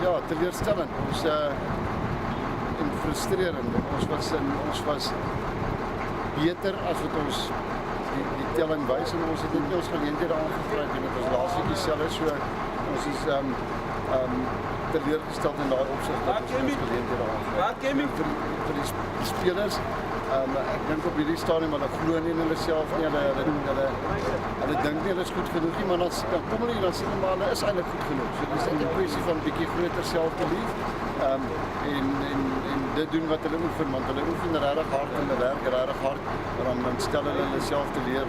Ja, teleurstellend. En frustrerend. Ons was beter as wat ons die telling wys en ons het net ons geleenthede aangegryp en dit was laasweek dieselfde, so ons is teleurgesteld in daai opsig dat ons geleenthede aangegryp vir die spelers. Ek dink op hierdie stadium hulle glo nie in hulle self nie, hulle dink nie hulle is goed genoeg nie, maar dan kom hulle hier en sê maar hulle is eintlik goed genoeg. So dis net 'n kwessie van 'n bietjie groter selfbelief en dit doen wat hulle oefen, want hulle oefen regtig hard en hulle werk regtig hard, maar dan stel hulle self teleur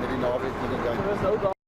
met die naweek met die game.